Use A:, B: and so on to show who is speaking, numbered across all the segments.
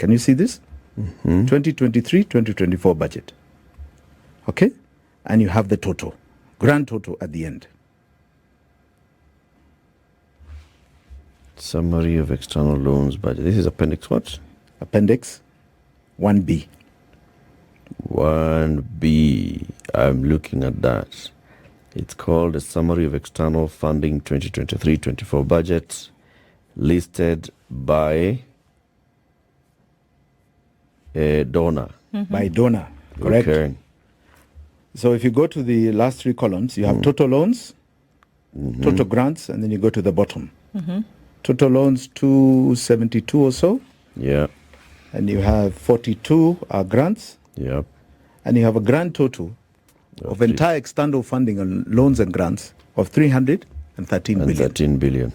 A: Can you see this? 2023-2024 budget. Okay? And you have the total, grand total at the end.
B: Summary of external loans budget. This is appendix what?
A: Appendix 1B.
B: 1B. I'm looking at that. It's called a summary of external funding 2023-24 budget, listed by a donor.
A: By donor, correct?
B: Okay.
A: So if you go to the last three columns, you have total loans, total grants, and then you go to the bottom. Total loans 272 or so.
B: Yeah.
A: And you have 42 are grants.
B: Yep.
A: And you have a grand total of entire external funding on loans and grants of 313 billion.
B: 13 billion.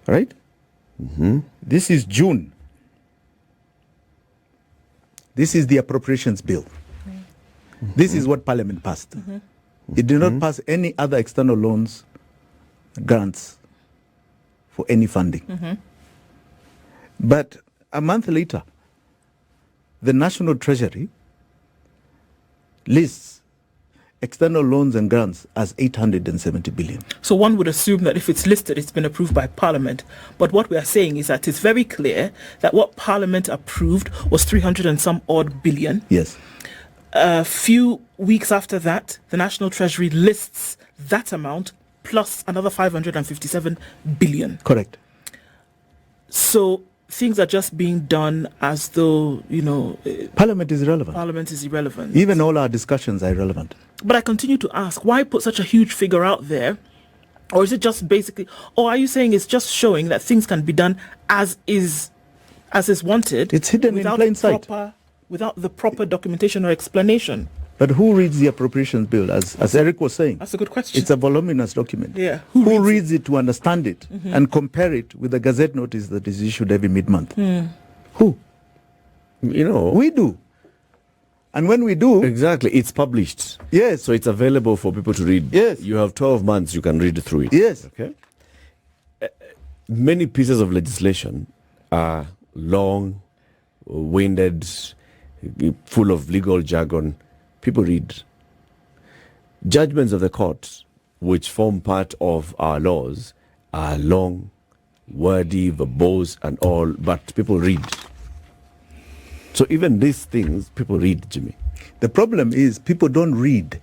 A: Right? This is June. This is the appropriations bill. This is what Parliament passed. It did not pass any other external loans, grants for any funding. But a month later, the National Treasury lists external loans and grants as 870 billion.
C: So one would assume that if it's listed, it's been approved by Parliament. But what we are saying is that it's very clear that what Parliament approved was 300 and some odd billion.
A: Yes.
C: A few weeks after that, the National Treasury lists that amount plus another 557 billion.
A: Correct.
C: So things are just being done as though,
A: Parliament is irrelevant.
C: Parliament is irrelevant.
A: Even all our discussions are irrelevant.
C: But I continue to ask, why put such a huge figure out there? Or is it just basically, or are you saying it's just showing that things can be done as is wanted?
A: It's hidden in plain sight.
C: Without the proper documentation or explanation.
A: But who reads the appropriations bill, as Eric was saying?
C: That's a good question.
A: It's a voluminous document.
C: Yeah.
A: Who reads it to understand it and compare it with the Gazette notice that is issued every mid-month? Who? We do. And when we do...
B: Exactly. It's published.
A: Yes.
B: So it's available for people to read.
A: Yes.
B: You have 12 months, you can read through it.
A: Yes.
B: Okay. Many pieces of legislation are long, winded, full of legal jargon. People read. Judgments of the court, which form part of our laws, are long, wordy, verbose, and all, but people read. So even these things, people read, Jimmy.
A: The problem is people don't read